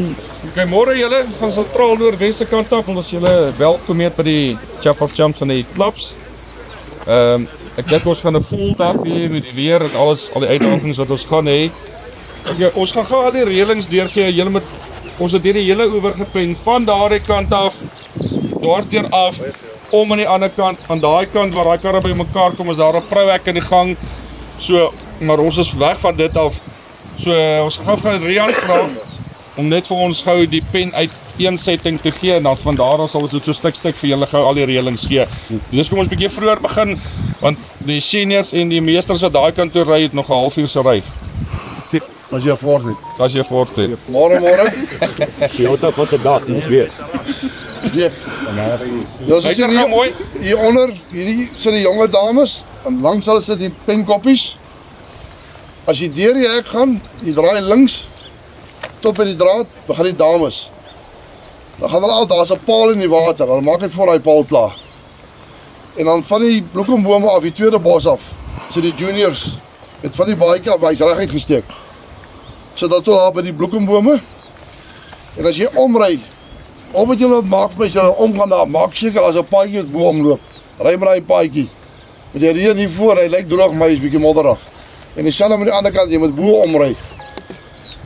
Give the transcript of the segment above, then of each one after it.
sien. Goeiemôre julle van Sentraal Noordwesse kant af. Ons julle welkom hier by die Chapel Champs en die klubs. Ek dink ons gaan 'n vol dag hê met die weer en alles, al die uitdagings wat ons gaan hê. Ons gaan gou al die reëlings deurgee. Julle moet ons het hierdie hele oorgeplan van daardie kant af, daardeur af, om aan die ander kant, aan daai kant waar daai karre by mekaar kom, is daar 'n prouhek in die gang. So, maar ons is weg van dit af. So ons gaan Rian vra om net vir ons gou die pen uit een setting te gee en dan van daar af sal ons so stuk vir julle gou al die reëlings gee. Dus kom ons bietjie vroeër begin want die seniors en die meesters wat daai kant toe ry het nog 'n halfuur se ry. As jy voort het. As jy voort het. Môre. Die auto wat dit daar moet wees. Ja. Ons sien hier onder, hierdie sit die jonger dames en langs hulle sit die penkoppies. As jy deur die hek gaan, jy draai links tot by die draad, begin die dames. Dan gaan hulle al, daar's 'n paal in die water, hulle maak net voor daai paal klaar. En dan van die bloekombome af, die tweede bos af, sit die juniors met van die baadjie af, hy's reg uitgesteek. Sit dan tot daar by die bloekombome. En as jy omry, op wat jy wil maak vir jy omgaan daar, maak seker as 'n paadjie wat bo omloop. Ry maar daai paadjie. Met die reën hier voor, hy lyk droog, maar hy's bietjie modderig. En dieselfde aan die ander kant, jy moet bo omry.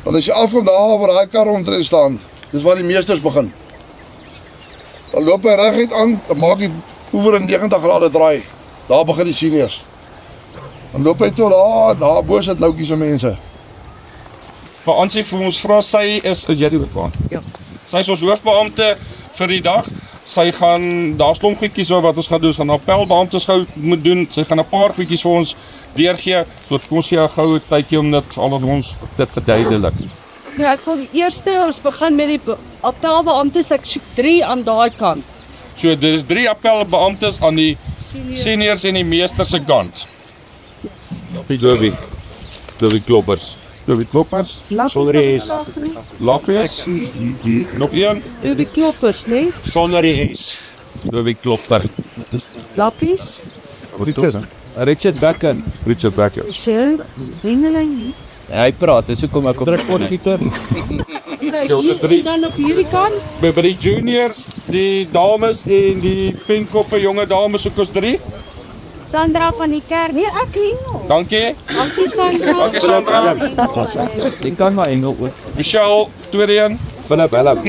Dan as jy afkom daar waar daai kar omtrent staan, dis waar die meesters begin. Dan loop hy reguit aan, dan maak hy oor 'n 90 grade draai. Daar begin die seniors. Dan loop hy tot daar bo sit loutjies se mense. Maar ons vir ons vra sy is jy die bekwam? Ja. Sy is ons hoofbeampte vir die dag. Sy gaan daar's klomp goedjies wat ons gaan doen. Ons gaan appelbeamptes gou moet doen. Sy gaan 'n paar goedjies vir ons deurgee. So kom ons gee 'n goue tydjie om dit al ons dit verduidelik. Ja, ek wil eerste ons begin met die appelbeamptes. Ek soek 3 aan daai kant. So dit is 3 appelbeamptes aan die seniors en die meesters se kant. Dobie kloppers. Dobie kloppers. Sonder die S. Lappies. Nog een. Die kloppers, nee? Sonder die S. Dobie klopper. Lappies. Wat dit is? Richard Becken. Richard Becken. Sel, ringeling. Hy praat, dis hoekom ek op transportgieter. En dan op hierdie kant. By die juniors, die dames en die penkoppe jonge dames soek ons 3. Sandra van die kerk. Nee, ek hengel. Dankie. Dankie Sandra. Dankie Sandra. Ek kan maar engel ook. Michelle, tweede een. Philip Helm.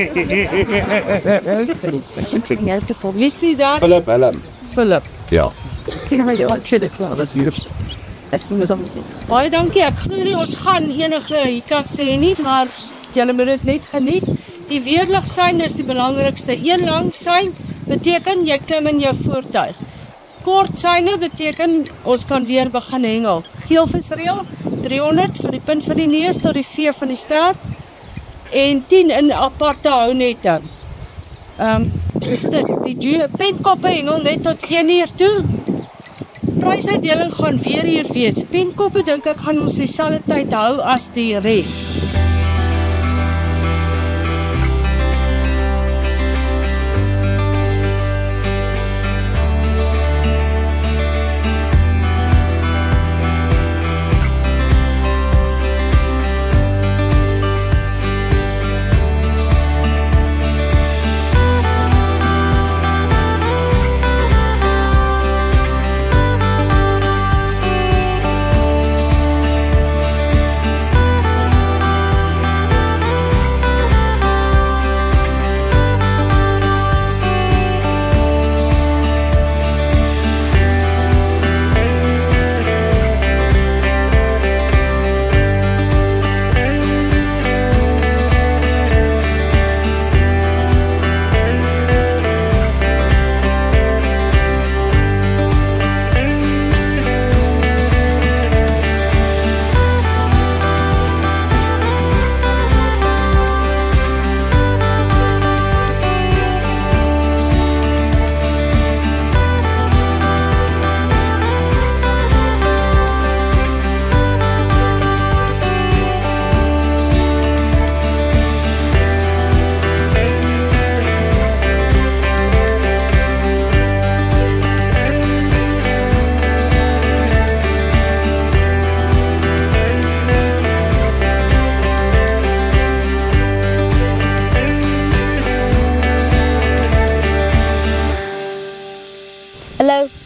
Wie is die daar? Philip Helm. Philip. Ja. Baie dankie. Ek glo nie ons gaan enige hiccups hê nie, maar julle moet dit net geniet. Die weerligsein is die belangrikste. Een lang sein beteken jy klim in jou voertuig. Kort seine beteken ons kan weer begin hengel. Geel visreël 300 van die punt van die neus tot die V van die staart en 10 in aparte hounette. Is dit die penkoppe hengel net tot 1 uur toe. Prysuitdeling gaan weer hier wees. Penkoppe dink ek gaan ons dieselfde tyd hou as die res.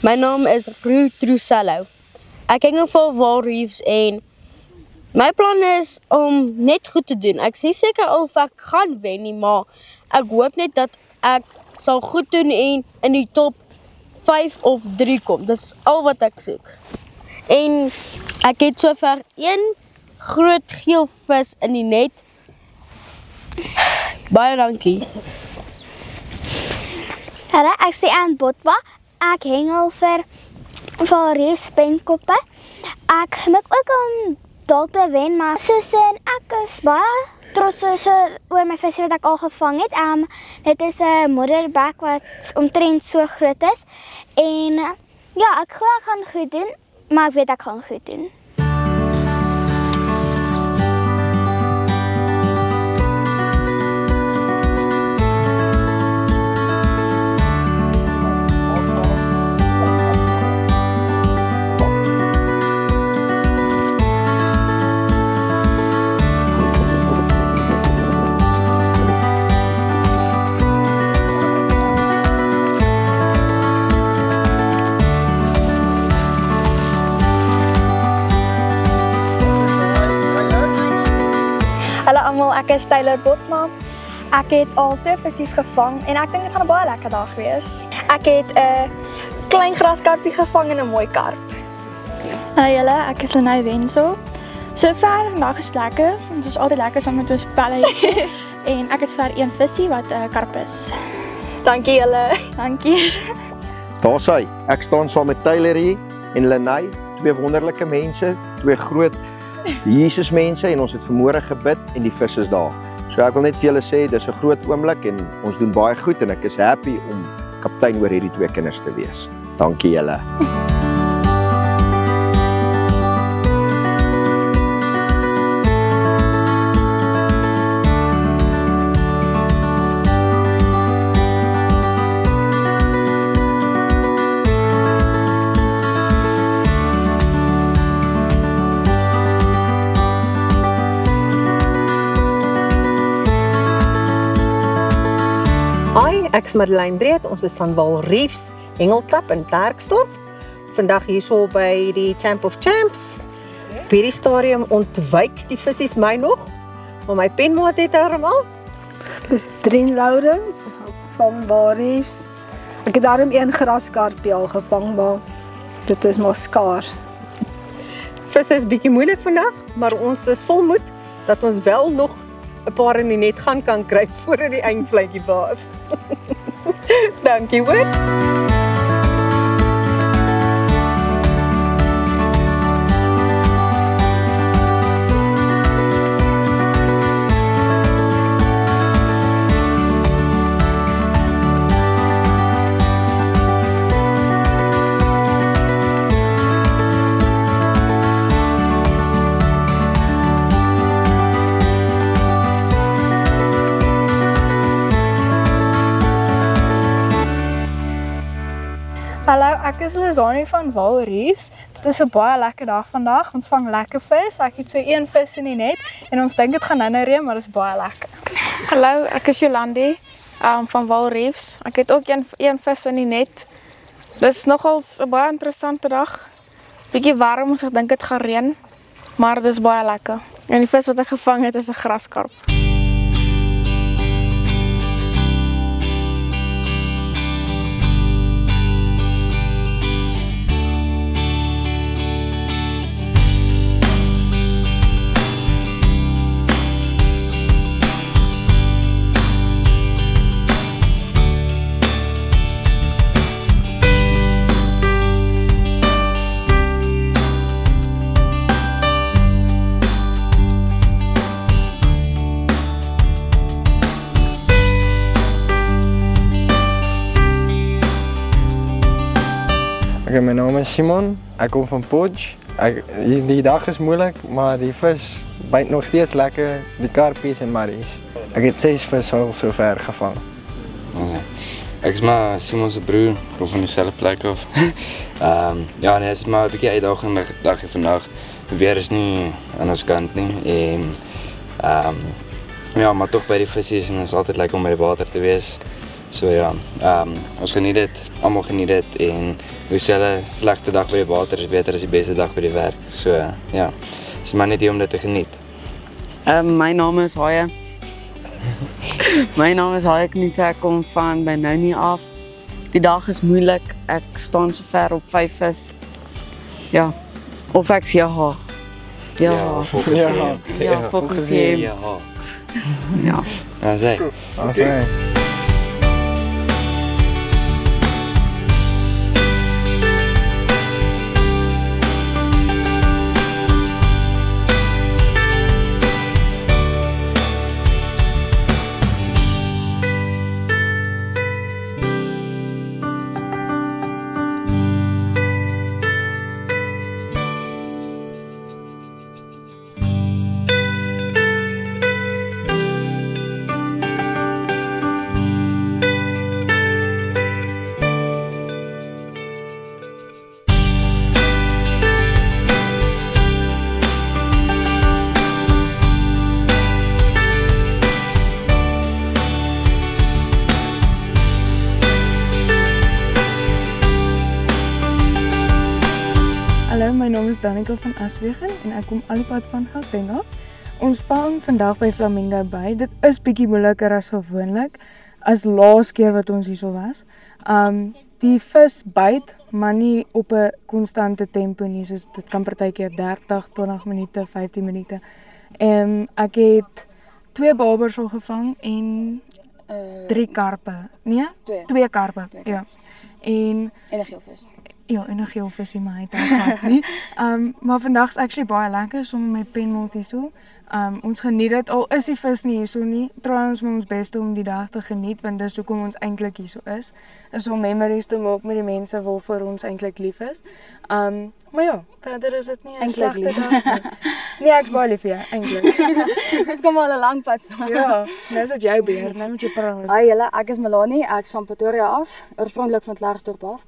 My naam is Roo Trusello. Ek hengel vir Vaal Reefs en my plan is om net goed te doen. Ek is nie seker of ek gaan wen nie, maar ek hoop net dat ek sal goed doen en in die top 5 of 3 kom. Dis al wat ek soek. En ek het sover 1 groot geel vis in die net. Baie dankie. Hallo, ek sê aan Botwa. Ek hengel vir Vaal Reefs penkoppe. Ek mik ook om dalk te wen, maar ek is baie trots oor my visie wat ek al gevang het. Dit is 'n modderback wat omtrent so groot is. En ja, ek glo ek gaan goed doen, maar ek weet ek gaan goed doen. Ek is Taylor Botma. Ek het al 2 visies gevang en ek dink dit gaan 'n baie lekker dag wees. Ek het 'n klein graskarpie gevang en 'n mooi karp. Julle, ek is Lenay Wenzel. Sover vandag is lekker. Ons is altyd lekker saam met ons pelle hier. En ek is vir 1 visie wat 'n karp is. Dankie julle. Dankie. Daar's hy. Ek staan saam met Taylor hier en Lenay, 2 wonderlike mense, 2 groot Jesus mense en ons het vanmôre gebid en die vis is daar. So ek wil net vir julle sê dis 'n groot oomblik en ons doen baie goed en ek is happy om kaptein oor hierdie 2 kinders te wees. Dankie julle. Ek is Madeleine Breed, ons is van Vaal Reefs Hengelklub in Klerksdorp. Vandag hierso by die Champ of Champs. Op hierdie stadium ontwyk die visies my nog, maar my penmaat het al. Dis Drien Lourens van Vaal Reefs. Ek het daarom 1 graskarpie al gevang, maar dit is maar skaars. Vis is bietjie moeilik vandag, maar ons is vol moed dat ons wel nog 'n paar in die net gaan kan kry voordat die eindvletjie baas. Dankie hoor. Hallo, ek is Lizanie van Vaal Reefs. Dit is 'n baie lekker dag vandag. Ons vang lekker vis. Ek het so 1 vis in die net en ons dink dit gaan nou reën, maar dit is baie lekker. Hallo, ek is Jolandi van Vaal Reefs. Ek het ook 1 vis in die net. Dis nogals 'n baie interessante dag. Bietjie warm, ons dink dit gaan reën, maar dit is baie lekker. En die vis wat ek gevang het is 'n graskarp. My naam is Simon, ek kom van Podge. Die dag is moeilik, maar die vis byt nog steeds lekker, die karpies en marries. Ek het 6 vis al sover gevang. Ek is maar Simon se broer, kom van dieselfde plek af. Ja, nee, het is maar 'n bietjie uitdagende dag vandag. Die weer is nie aan ons kant nie en ja, maar toch by die visies en het is altyd lekker om by die water te wees. So ja, ons geniet dit, almal geniet dit en hoe slegte dag by die water is beter as die beste dag by die werk. So ja, is maar net hier om dit te geniet. My naam is Haie. My naam is Haie Knutse, ek kom van Benoni af. Die dag is moeilik, ek staan so ver op 5 vis. Ja, of ek sê ja. Ja, volgens jy. Ja. Ja. As hy. Hallo, my naam is Danica van Aswegen en ek kom al die pad van Gauteng af. Ons vang vandag by Flamingo Bay. Dit is bietjie moeiliker as gewoonlik, as laas keer wat ons hierso was. Die vis byt, maar nie op 'n konstante tempo nie, soos dit kan partykeer 30, 20 minute, 15 minute. Ek het 2 babers al gevang en 3 karpe. Nee? 2 karpe. Ja. En 'n geelvis. Ja, en 'n geelvisie, maar hy het gehad nie. Maar vandag is actually baie lekker saam met my penmot hierso. Ons geniet dit, al is die vis nie hierso nie. Try ons met ons beste om die dag te geniet, want dis hoekom ons eintlik hierso is om memories te maak met die mense waarvoor ons eintlik lief is. Maar ja, verder is dit nie 'n slegte dag nie. Nee, ek's baie lief vir jou, eintlik. Ons kom al 'n lang pad saam. Ja, nou is dit jou beurt, nou moet jy praat. Hi julle, ek is Melanie, ek's van Pretoria af, oorspronklik van Klerksdorp af.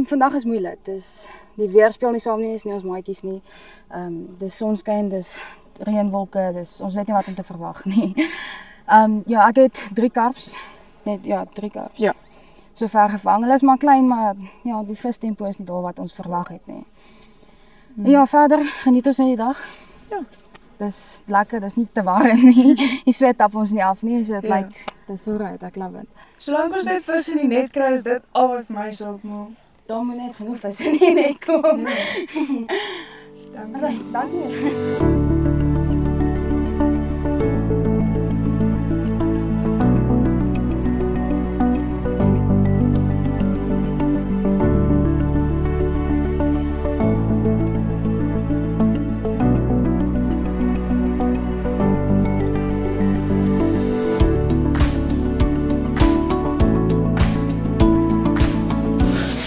Vandag is moeilik, dus die weer speel nie saam nie, is nie ons maatjies nie. Dis sonskyn, dis reënwolke, dus ons weet nie wat om te verwag nie. Ja, ek het 3 karps, net ja, 3 karps. Ja. So ver gevang. Hulle is maar klein, maar ja, die vistempo is nie daar wat ons verwag het nie. Ja, verder geniet ons net die dag. Ja. Dis lekker, dis nie te warm nie. Die sweat tap ons nie af nie, so dit lyk dis alright, ek love it. Solank ons net vis in die net kry, is dit al wat vir my saak maak. Daar moet net genoeg vis in die net kom. Dankie.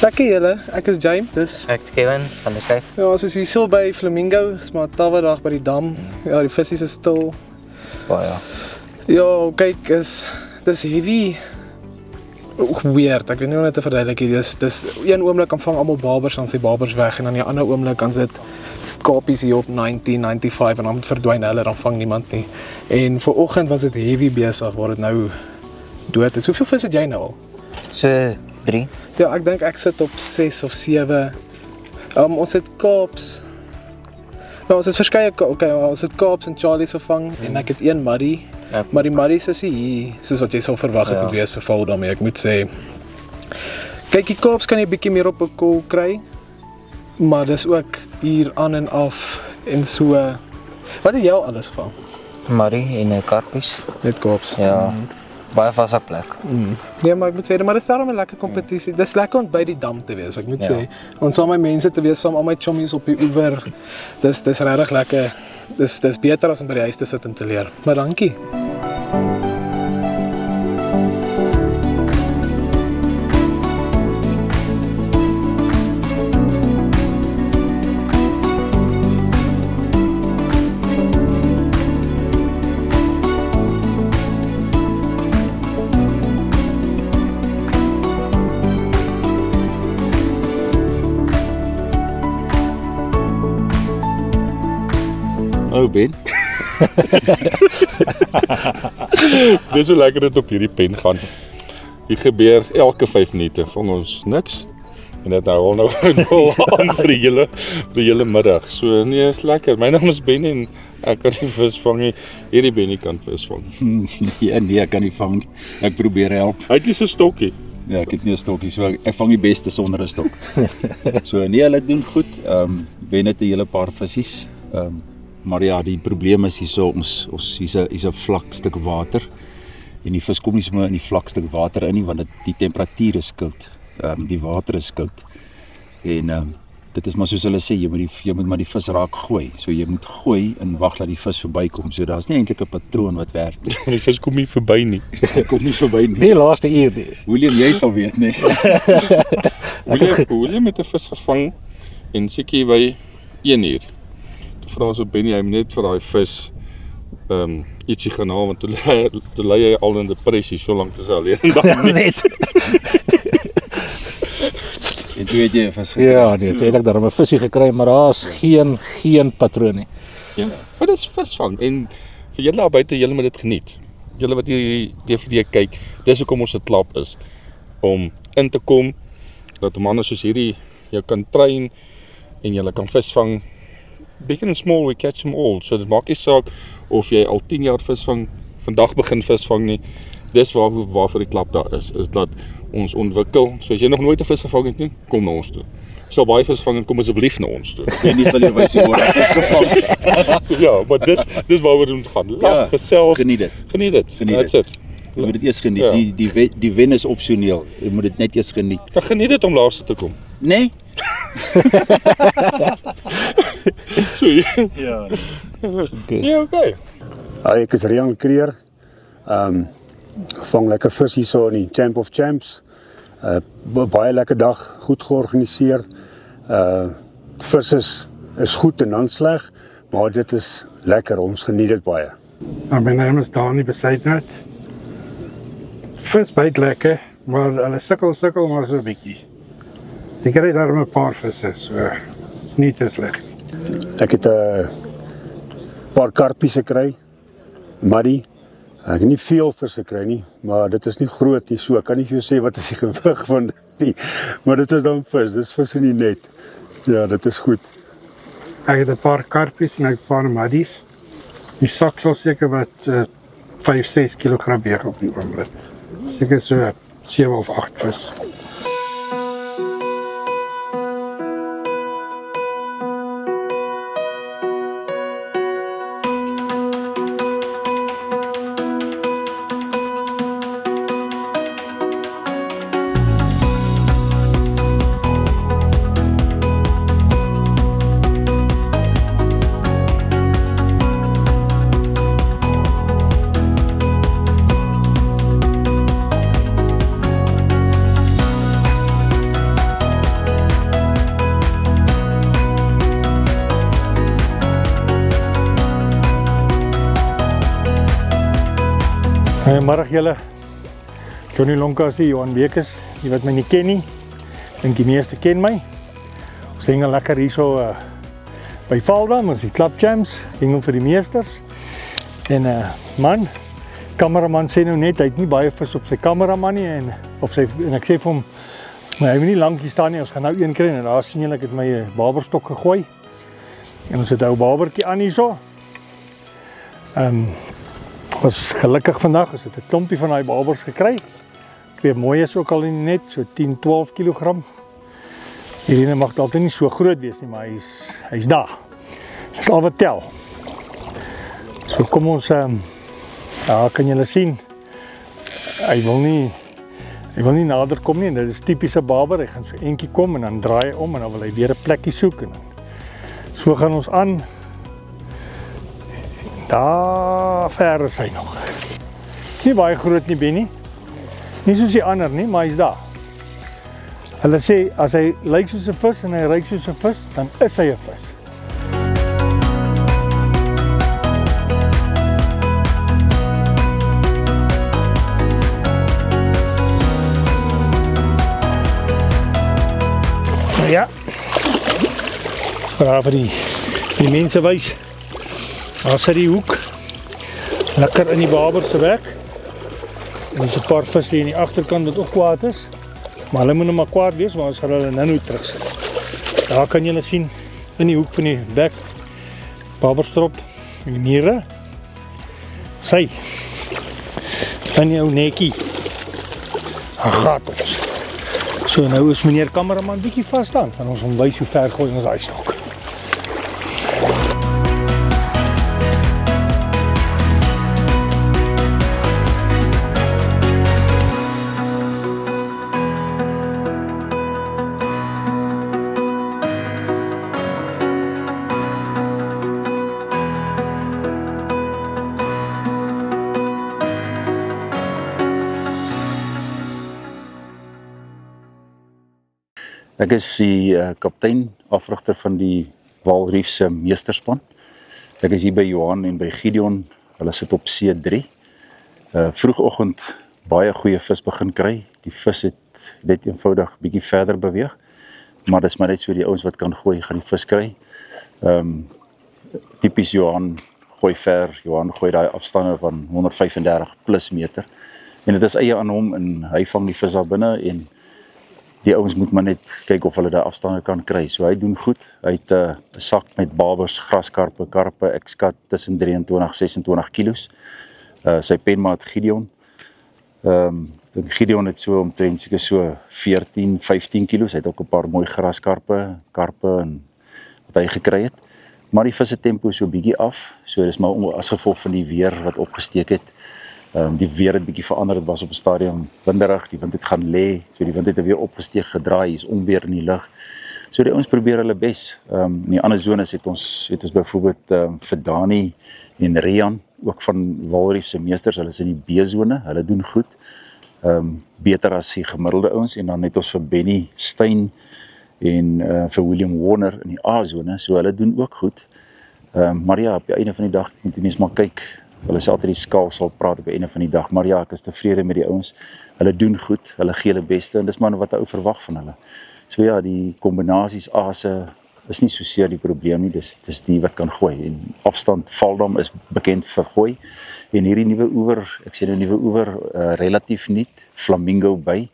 Lekker julle, ek is James, dis. Ek is Kevin van die Kuif. Ja, ons is hier so by Flamingo, is maar tawedag by die dam. Ja, die visies is stil. Ja. Ja, kyk, dis heavy. Weird, ek weet nie hoe net te verduidelik hier. Dis een oomblik kan vang almal babers, dan sy babers weg en dan die ander oomblik kan sit kapies hier op 90, 95 en dan verdwyn hulle, dan vang niemand nie. En vanoggend was dit heavy besig waar dit nou dood is. Hoeveel vis het jy nou al? So 3. Ja, ek dink ek sit op 6 of 7. Ons het Kaaps. Nou, ons het verskeie, ons het Kaaps en Charlies gevang en ek het 1 Muddy. Ja. Maar die Muddies is hier, soos wat jy sal verwag het moet wees vir val daarmee. Ek moet sê, kyk, die Kaaps kan jy bietjie meer op 'n kol kry, maar dis ook hier aan en af en so. Wat het jy al alles gevang? Muddy en 'n karpies. Net Kaaps. Ja. Baie vaste plek. Ja, maar ek moet sê, maar dit is daarom 'n lekker kompetisie. Dis lekker om by die dam te wees, ek moet sê. Om saam met mense te wees, saam al my chommies op die oewer. Dis regtig lekker. Dis beter as om by die huis te sit en te leer. Maar dankie. Hallo Ben. Dis so lekker dit op hierdie pen gaan. Hier gebeur elke 5 minute vang ons niks. En dit hou al nou aan vir die hele middag. So nee, is lekker. My naam is Benny en ek kan nie vis vang nie. Hierdie Benny kan vis vang. Nee, ek kan nie vang nie. Ek probeer help. Hy het nie so stokkie. Ja, ek het nie 'n stokkie, so ek vang die beste sonder 'n stok. So nee, hulle doen goed. Ben het 'n hele paar visies. Maar ja, die probleem is hierso hier's 'n vlak stuk water. En die vis kom nie sommer in die vlak stuk water in nie, want die temperatuur is koud. Die water is koud. En dit is maar soos hulle sê, jy moet maar die vis raak gooi. So jy moet gooi en wag dat die vis verbykom. So daar's nie eintlik 'n patroon wat werk nie. Die vis kom nie verby nie. Hy kom nie verby nie. Die laaste uur nie. William, jy sal weet, nee. William het 'n vis gevang en seker by 1 uur. Toe vra ons op Benny, hy moet net vir daai vis ietsie gaan haal, want toe lê hy al in depressie, so lank as hy alleen dan net. En toe het jy 'n vis gekry. Ja, nee, toe het ek daarom 'n visie gekry, maar daar's geen patroon nie. Ja, maar dis visvang en vir julle daar buite, julle moet dit geniet. Julle wat hierdie DVD kyk, dis hoekom ons dit klap is om in te kom dat manne soos hierdie jou kan train en julle kan visvang. Big and small, we catch them all. So dit maak nie saak of jy al 10 jaar visvang, vandag begin visvang nie. Dis waarvoor die klap daar is dat ons ontwikkel. So as jy nog nooit 'n vis gevang het nie, kom na ons toe. Sal baie vis vang en kom asseblief na ons toe. En nie sal jy wys hoe word vis gevang. So ja, maar dis waaroor dit moet gaan. Lag, gesels. Geniet dit. That's it. Jy moet dit eers geniet. Ja. Die wen is opsioneel. Jy moet dit net eers geniet. Ja, geniet dit om laaste te kom. Nee? So, ja. Ja, okay. Ek is Rian Kreer. Vang lekker vis hier so in die Champ of Champs. Baie lekker dag, goed georganiseer. Vis is goed en dan sleg, maar dit is lekker, ons geniet dit baie. My naam is Dani Besuidnout. Vis byt lekker, maar hulle sukkel maar so 'n bietjie. Ek kry daar 'n paar visse, so is nie te sleg nie. Ek het 'n paar karpies gekry, muddy. Ek het nie veel vis gekry nie, maar dit is nie groot nie, so ek kan nie vir jou sê wat is die gewig van dit nie. Maar dit is dan vis, dis vis in die net. Ja, dit is goed. Ek het 'n paar karpies en 'n paar muddies. Die sak sal seker wat 5-6 kg weeg op die oomblik. Seker so 7 of 8 vis. Goeiemôre julle. Johnny Lonkas hier, Johan Bekes, die wat my nie ken nie. Dink die meeste ken my. Ons hengel lekker hierso by Valdam, ons die Club Champs, hengel vir die meesters. En man, kameraman sê nou net hy het nie baie vis op sy kameraman nie en ek sê vir hom, maar hy moet nie lank hier staan nie, ons gaan nou een kry en daar sien julle ek het my baberstok gegooi. En ons het 'n ou babertjie aan hierso. Was gelukkig vandag, ons het 'n klompie van daai babers gekry. Twee mooies ook al in die net, so 10-12 kg. Hierdie mag dalk nie so groot wees nie, maar hy's daar. Dis al wat tel. So kom ons daar kan julle sien. Hy wil nie nader kom nie en dit is tipiese baber. Hy gaan so eentjie kom en dan draai hy om en dan wil hy weer 'n plekkie soek en so gaan ons aan. Daar ver is hy nog. Is nie baie groot nie, Benny. Nie soos die ander nie, maar hy's daar. Hulle sê, as hy lyk soos 'n vis en hy ruik soos 'n vis, dan is hy 'n vis. Ja. Daar vir die mense wys. Daar sit die hoek, lekker in die baber se werk. En dis 'n paar visse hier in die agterkant wat ook kwaad is. Maar hulle moet nou maar kwaad wees, want ons gaan hulle nou terugsit. Daar kan julle sien in die hoek van die bek, babberstrop en die niere. Sy in die ou nekkie. Daar gaat ons. So nou is meneer kameraman bietjie vas staan. Gaan ons hom wys hoe ver gooi ons daai stok. Ek is die kaptein, afrigter van die Walreef se meesterspan. Ek is hier by Johan en by Gideon. Hulle sit op C3. Vroegoggend baie goeie vis begin kry. Die vis het net eenvoudig bietjie verder beweeg. Maar dis maar net so die ouens wat kan gooi, gaan die vis kry. Tipies Johan gooi ver. Johan gooi daai afstande van 135 plus meter. En dit is eie aan hom en hy vang die vis daar binne en die ouens moet maar net kyk of hulle daai afstande kan kry. So hy doen goed. Hy het 'n sak met babers, graskarpe, karpe, ek skat tussen 23-26 kilos. Sy penmaat Gideon. Gideon het so omtrent seker so 14-15 kilos. Hy het ook 'n paar mooi graskarpe, karpe en wat hy gekry het. Maar die visse tempo so bietjie af. So dis maar as gevolg van die weer wat opgesteek het. Die weer het bietjie verander, het was op 'n stadium winderig, die wind het gaan lê, so die wind het weer opgesteek gedraai, is onweer in die lug. So die ouens probeer hulle bes. In die ander zones het ons byvoorbeeld vir Dani en Rian, ook van Walreef se meesters, hulle is in die B-sone, hulle doen goed. Beter as die gemiddelde ouens, en dan het ons vir Benny Steyn en vir William Warner in die A-sone, so hulle doen ook goed. Maar ja, op die einde van die dag moet die mens maar kyk. Hulle sê altyd die skaal sal praat op die einde van die dag, maar ja, ek is tevrede met die ouens. Hulle doen goed, hulle gee hulle beste en dis maar wat 'n ou verwag van hulle. So ja, die kombinasies ase is nie so seer die probleem nie, dis die wat kan gooi. En afstand Valdam is bekend vir gooi. En hierdie nuwe oewer, ek sê nou nuwe oewer, relatief nuut, Flamingo Bay,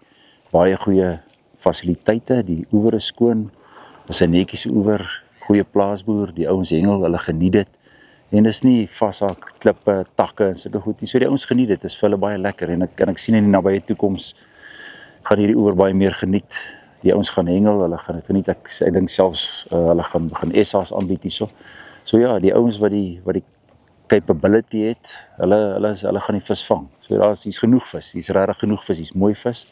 baie goeie fasiliteite, die oewer is skoon, is 'n netjies oewer, goeie plaasboer, die ouens hengel, hulle geniet dit. En dis nie vashak, klippe, takke en sulke goed nie. So die ouens geniet dit, is vir hulle baie lekker. En ek sien in die nabye toekoms gaan hierdie oewer baie meer geniet. Die ouens gaan hengel, hulle gaan dit geniet. Ek dink selfs hulle gaan begin SA's aanbied hierso. So ja, die ouens wat die capability het, hulle gaan die vis vang. So hier's genoeg vis, hier's regtig genoeg vis, hier's mooi vis.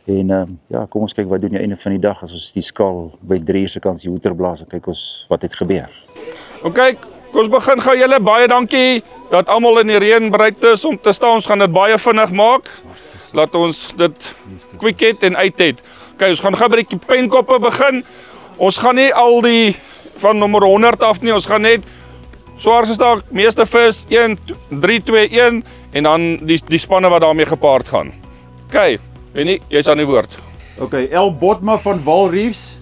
En ja, kom ons kyk wat doen die einde van die dag as ons die skaal by 3 uur se kant die hoeter blaas en kyk ons wat het gebeur. OK, kom ons begin gou julle. Baie dankie dat almal in die reën bereid is om te staan. Ons gaan dit baie vinnig maak. Laat ons dit quick het en uit het. OK, ons gaan gou by die penkoppe begin. Ons gaan nie al die van nommer 100 af nie. Ons gaan net swaarste stak, meeste vis 1 3 2 1 en dan die spanne wat daarmee gepaard gaan. OK, Benny, jy's aan die woord. OK, El Botma van Walreefs.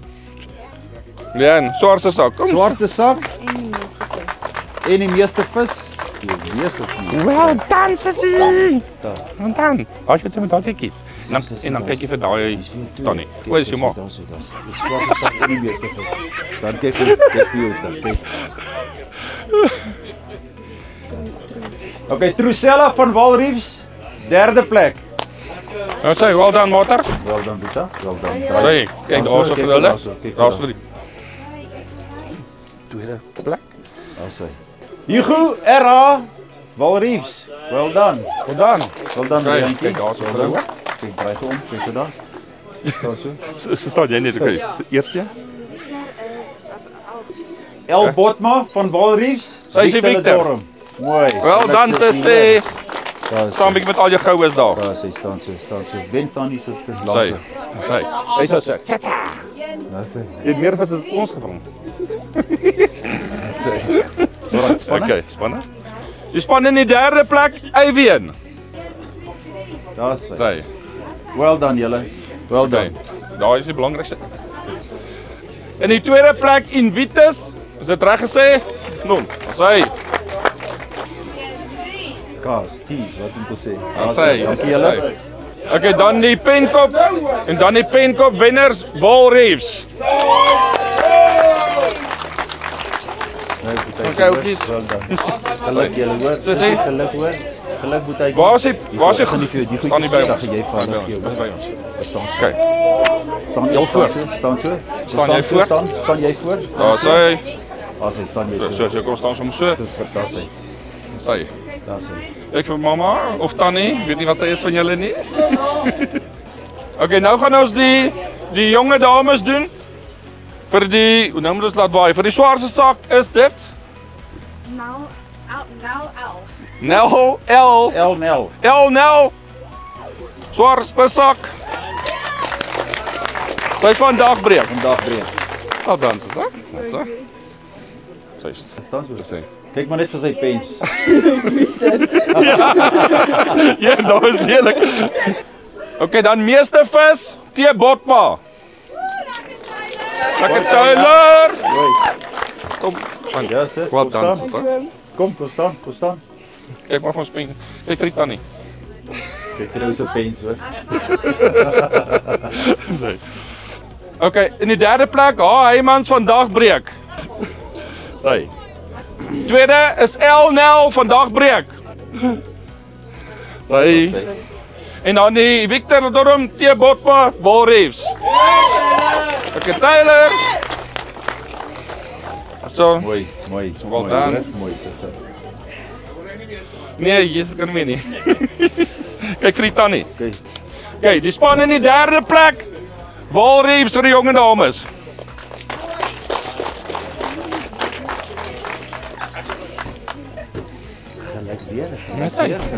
Leon, swaarste sak. Kom. Swaarste sak. En die meeste vis. Die meeste vis. Well done, Sissie. Well done. As jy dit met daai kies. En dan kyk jy vir daai Tony. Hoe is jy maar? Die swaarste sak en die meeste vis. Dan kyk jy vir jou dan. OK, Trusella van Walreefs, 3de plek. Nou sê, well done, Motor. Well done, Pieter. Well done. Sê, kyk daar so vir hulle. Daar's vir die 2de plek. Daar sê. Hugo R.A. Walreefs. Well done. Well done. Well done, Rian. Kyk daar so vir hulle. Kyk draai om, kyk so daar. Daar so. So staan jy net oké. Eerste. El Botma van Walreefs. Sy is Victor. Mooi. Wel dan te sê. Staan bietjie met al jou goues daar. Ja, sy staan so. Ben staan hier so te laat. Sy. Hy sê sê. Daar sê. Jy meer vis as ons gevang. Sê. OK, spanne. Die span in die 3de plek, Eyween. Daar sê. Sy. Well done julle. Well done. Daar is die belangrikste. In die 2de plek Invitus. Is dit reg gesê? Noem. Sy. Kaas, cheese, wat moet ek sê? Dankie julle. Okay, dan die penkop en dan die penkop wenners Walreefs. Okay, oudjies. Geluk julle hoor. Sussie, geluk hoor. Geluk boetjie. Waar is die gaan nie vir jou die staan nie by ons. Jy vat by ons. By ons. Staan Okay. Staan jy voor? Staan so. Staan jy voor? Staan jy voor? Daar sê. As hy staan jy so kom staan soms so. Daar sê. Sê. Daar sê. Ek vir mamma of tannie, weet nie wat sy is van julle nie. Okay, nou gaan ons die jonge dames doen. Vir die, hoe noem ons laat waai, vir die swaarste sak is dit Nel L. Swaarste sak. Sy van dagbreek. Wat dan is dit? Dis. Sy staan so. Kyk maar net vir sy pens. Ja, dat is lelik. Okay, dan meeste vis, T. Botma. Lekker Tyler. Kom, man. Ja, sê. Wat dan? Kom staan. Kyk maar van spring. Kyk vir die tannie. Kyk vir ons pens hoor. Okay, in die derde plek, Heymans van dagbreek. Sy. Tweede is L. Nel van dagbreek. Sy. En dan die Victor Dorm T. Botma Walreefs. Okay, Tyler. So. Mooi. Wel dan. Mooi sussie. Nee, jy kan my nie. Kyk vir die tannie. Okay, die span in die derde plek. Walreefs vir die jonge dames.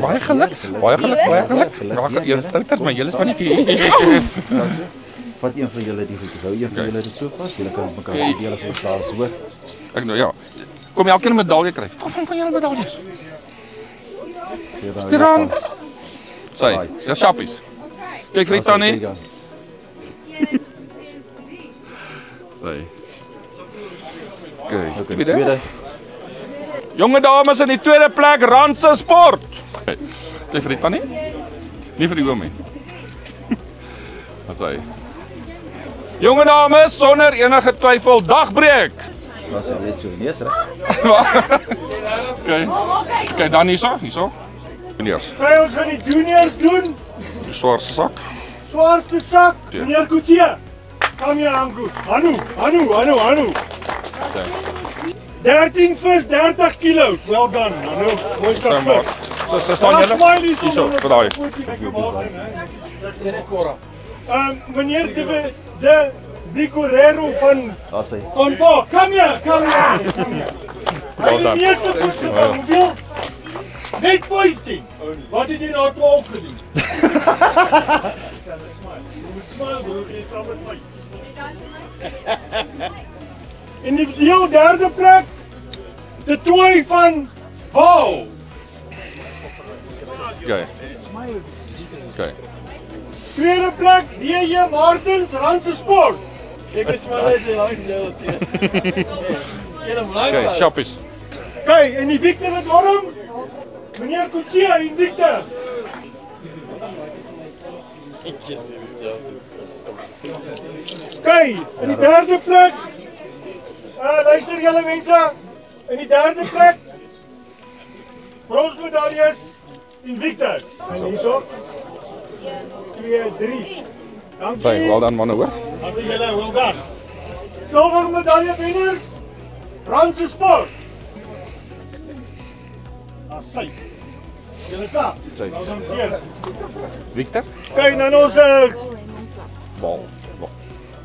Baie geluk. Jy stel dit maar julle is van die Vat een van julle die goedjies. Hou een van julle dit so vas. Julle kan mekaar verdeel as ons daar is, hoor. Ek nou ja. Kom elkeen 'n medalje kry. Van julle medaljes. Skieran. Sy, ja shappies. Kyk vir tannie. Sy. Okay, tweede. Jonge dames in die tweede plek Randse Sport. Kyk vir die tannie. Nie vir die oomie. Wat sê? Jonge dames sonder enige twyfel dagbreek. Was hy net so neus reg? Okay, dan hierso. Meneers. Kry ons gaan die juniors doen. Die swaarste sak. Swaarste sak. Meneer Kutsie. Kom hier aan goed. Hanu. 13 vis, 30 kilos. Well done. Hanu, mooi sak. So staan julle. Hierso, vir daai. Meneer de Correro van Pa. Kom hier. Wel done. Die eerste vis van hoeveel? Net 15. Wat het jy nou 12 gedoen? In die heel derde plek, de tooi van Val. Okay. Tweede plek, DJ Martens, Randse Sport. Kijk eens maar eens langs jou hier. Okay, shoppies. Okay, en die Victor het Orm, meneer Kutsie en Victor. Okay, in die derde plek, luister julle mense, in die derde plek, bronsmedaljes Invictus. En hierso, 2, 3. Dankie. Sy, wel dan manne hoor. As julle, well done. Silver medalje wenners, Randse Sport. Sy. Julle klaar? Wel dan cheers. Victor? Kyk nou ons Bal.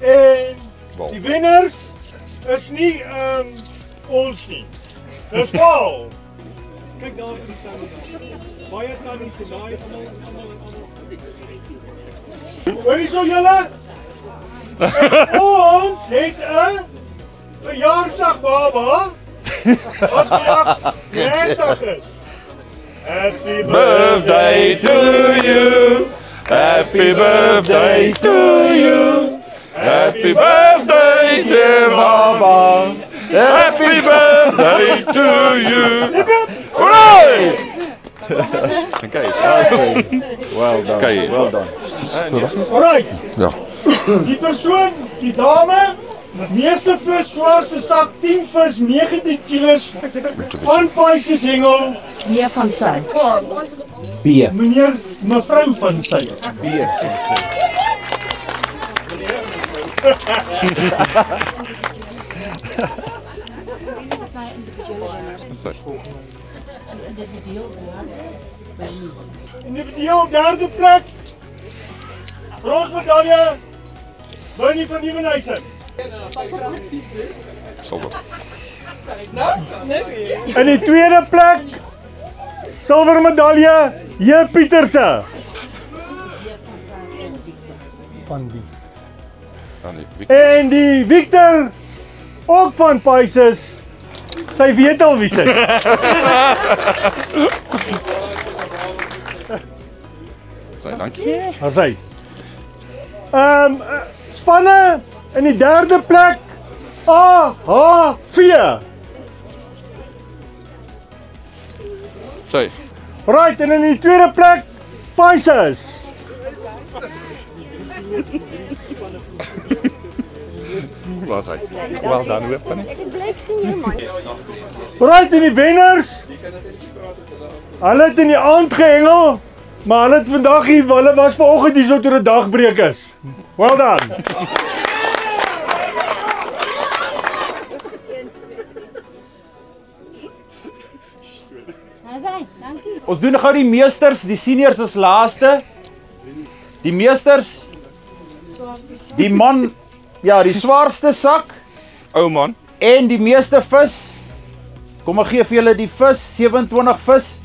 En die wenners is nie ons nie. Dis Paul. Kyk daar vir die tannie. Baie tannies en daai almal. Hoorie so julle? Ons het 'n verjaarsdag baba. Wat 30 is. Happy birthday to you. Happy birthday to you. Happy birthday dear mama. Happy birthday to you. Hooray! Okay. Well done. Okay. Well done. Alright. Ja. Die persoon, die dame, meeste vis, swaarste sak, 10 vis, 19 kilos, van Paises hengel. Wie van sy? B. Meneer, mevrou van sy. B van sy. Individueel derde plek. Bronsmedalje. Bernie van Nieuwenhuizen. In die tweede plek. Silvermedalje. J. Pieterse. Van wie? En die Victor. Ook van Paises. Sy weet al wie sy. Dankie. Daar sy. Spanne in die derde plek. AHV. Sy. Right, en in die tweede plek Paises. Waar sy? Wel dan hoor van nie. Ek het blyk sien jou man. Right, en die wenners. Hulle het in die aand gehengel, maar hulle het vandag hier, hulle was vanoggend hier so toe die dagbreek is. Well done. Ons doen gou die meesters, die seniors is laaste. Die meesters. Die man, ja, die swaarste sak. Ou man. En die meeste vis. Kom ek gee vir julle die vis, 27 vis.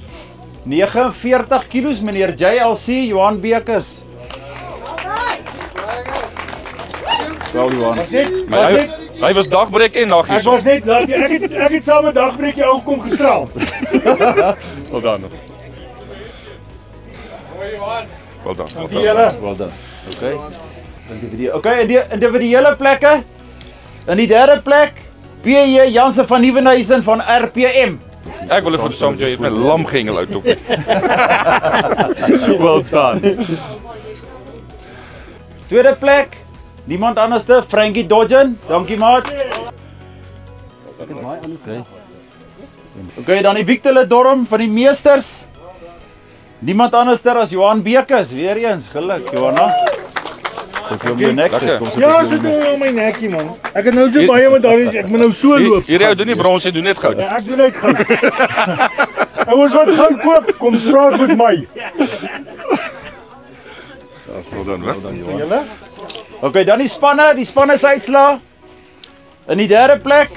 49 kilos, meneer JLC, Johan Bekes. Wel Johan. Hy was dagbreek en nag hier. Ek was net, ek het saam met dagbreek jou kom gestraal. Wel dan. Wel dan. Dankie julle. Wel dan. Okay. Individuele plekke. In die derde plek, P.J. Jansen van Nieuwenhuizen van RPM. Ek wil vir saam jy het my lam gehengel uit op. Well done. Tweede plek, niemand anderste, Frankie Dodgen. Dankie maat. Okay, dan die Victor Dorm van die meesters. Niemand anderster as Johan Bekes. Weer eens, geluk Johanna. Kom jy op jou nek sit? Ja, sit op my nekkie man. Ek het nou so baie medaljes, ek moet nou so loop. Hierdie ou doen nie brons, hy doen net goud. Ja, ek doen net goud. Ouens wat goud koop, kom praat met my. Dat is wel dan, hè? Julle? Okay, dan die spanne se uitslaa. In die derde plek,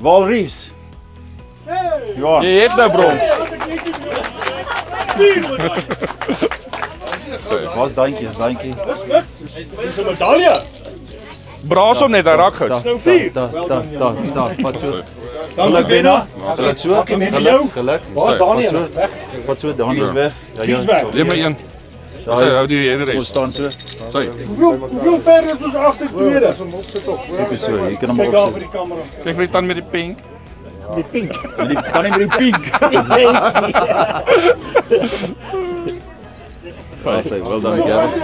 Val Reeves. Johan. Jy het nou brons. Wat dankie. Dis 'n medalje. Braas hom net, hy raak goud. Nou 4. Daar, wat so. Dankie Benna. Geluk so. Geluk. Waar's Daniel? Wat so, Daniel is weg. Ja. Jy maar een. Sy hou die hele res. Ons staan so. Sy. Hoeveel ver is ons agter tweede? Seker so, jy kan hom opsit. Kyk vir die tand met die pink. Die pink. Die kan nie met die pink. Sy, wel dan Gareth.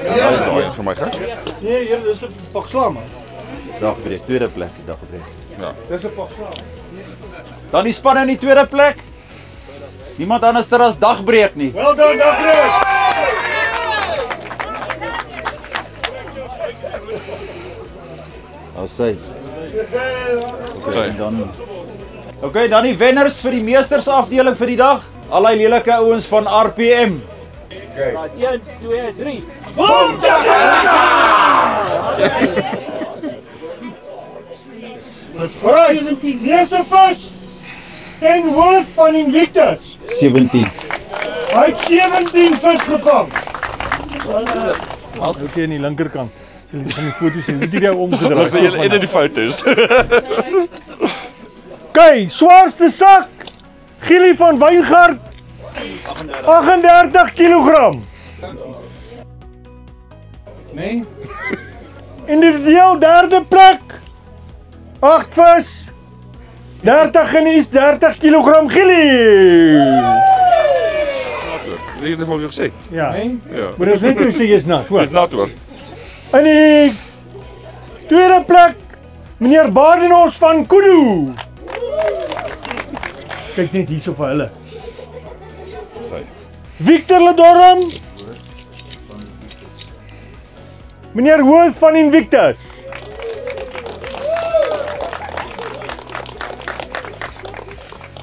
Ja, vir my gaan. Nee, hier is 'n pak slaam. Dagbreek, tweede plek, dagbreek. Ja. Dis 'n pak slaam. Dan die span in die tweede plek. Niemand anderster as dagbreek nie. Wel dan dagbreek. Al sy. Okay, dan die wenners vir die meestersafdeling vir die dag. Al die lelike ouens van RPM. Okay. 1 2 3. Boom chakalaka! Alright, eerste vis en Wolf van Invictus. 17. Hy het 17 vis gevang. Okay, aan die linkerkant. Sal jy van die foto's sien, moet jy jou omgedraai. Ons het in die foto's. Okay, swaarste sak. Gielie van Weingart. 38 kilogram. Nee. Individueel derde plek. 8 vis. 30 en iets 30 kg gillie. Dit het volgens gesê. Ja. Ja. Maar dis net hoe sê jy's nat, hoor. Dis nat hoor. In die tweede plek, meneer Badenhorst van Kudu. Kyk net hierso vir hulle. Victor Ledorm. Meneer Hoos van Invictus.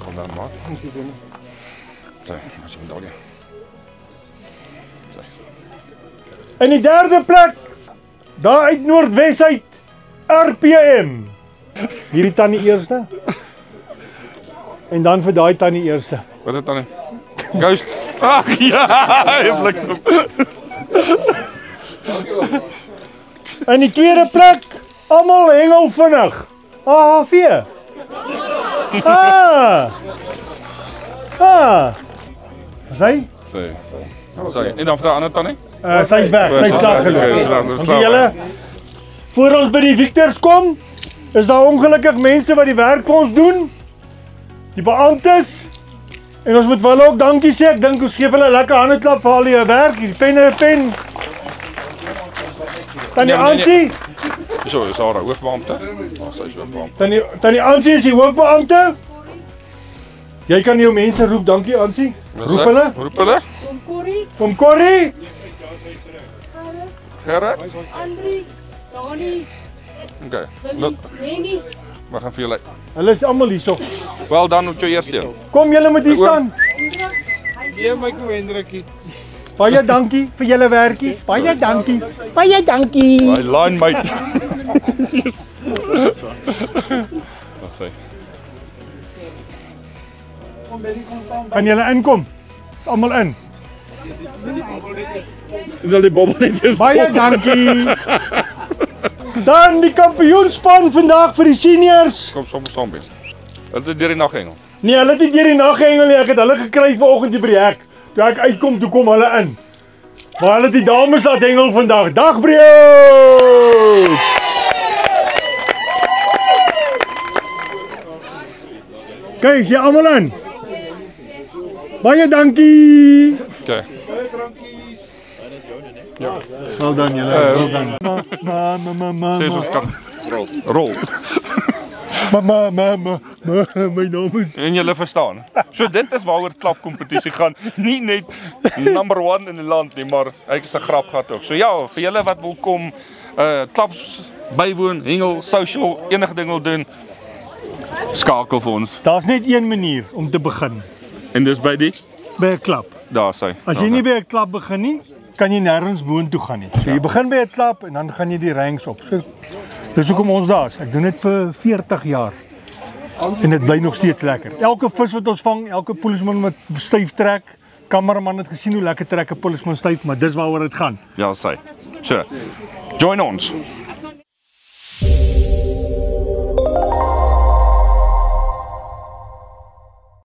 Kom dan maar. Sê, as jy daar. In die derde plek, daar uit Noordwes uit, RPM. Hierdie tannie eerste. En dan vir daai tannie eerste. Wat is dit tannie? Ghost. Ag ja, hy bliksem. In die tweede plek, almal hengel vinnig. AHV. Sy? Sy. En dan vir die ander tannie? Sy's weg, sy's klaar geloop. Julle, voor ons by die Victors kom, is daar ongelukkig mense wat die werk vir ons doen. Die beamptes. En ons moet vir hulle ook dankie sê. Ek dink ons gee hulle 'n lekker handeklap vir al die werk. Die pen. Tannie Ansie. So, is haar hoofbeampte? Sy is hoofbeampte. Tannie Ansie is die hoofbeampte. Jy kan jou mense roep, dankie Ansie. Roep hulle. Roep hulle. Kom Corrie. Gerrit. Andri, Dani. Okay. Lenny. We gaan vir julle. Hulle is almal hierso. Wel dan moet jy eers deel. Kom julle moet hier staan. Gee my Hendrikie. Baie dankie vir julle werkies. Baie dankie. Baie dankie. My line mate. Wat sê? Kan julle inkom? Is almal in. Wil die bobbel net eens. Baie dankie. Dan die kampioenspan vandag vir die seniors. Kom sommer saam wees. Hulle het deur die nag hengel. Nee, hulle het nie deur die nag gehengel nie. Ek het hulle gekry vanoggend hier by die hek. Toe ek uitkom, toe kom hulle in. Maar hulle het die dames laat hengel vandag. Dag breek! Kyk, is jy almal in? Baie dankie. Okay. Ja. Wel dan julle. Wel dan. Mama. Sê ons kan rol. Mama, my naam is. En julle verstaan. So dit is waaroor klapkompetisie gaan. Nie net number 1 in die land nie, maar ek is 'n grap gehad ook. So ja, vir julle wat wil kom, klaps bywoon, hengel, social, enige ding wil doen, skakel vir ons. Daar's net een manier om te begin. En dis by 'n klap. Daar sê. As jy nie by 'n klap begin nie, kan jy nêrens boontoe gaan nie. So jy begin by 'n klap en dan gaan jy die ranks op. So dis hoekom ons daar is. Ek doen dit vir 40 jaar. En dit bly nog steeds lekker. Elke vis wat ons vang, elke polisman met styf trek, kameraman het gesien hoe lekker trek 'n polisman styf, maar dis waaroor dit gaan. Ja, sê. So. Join ons.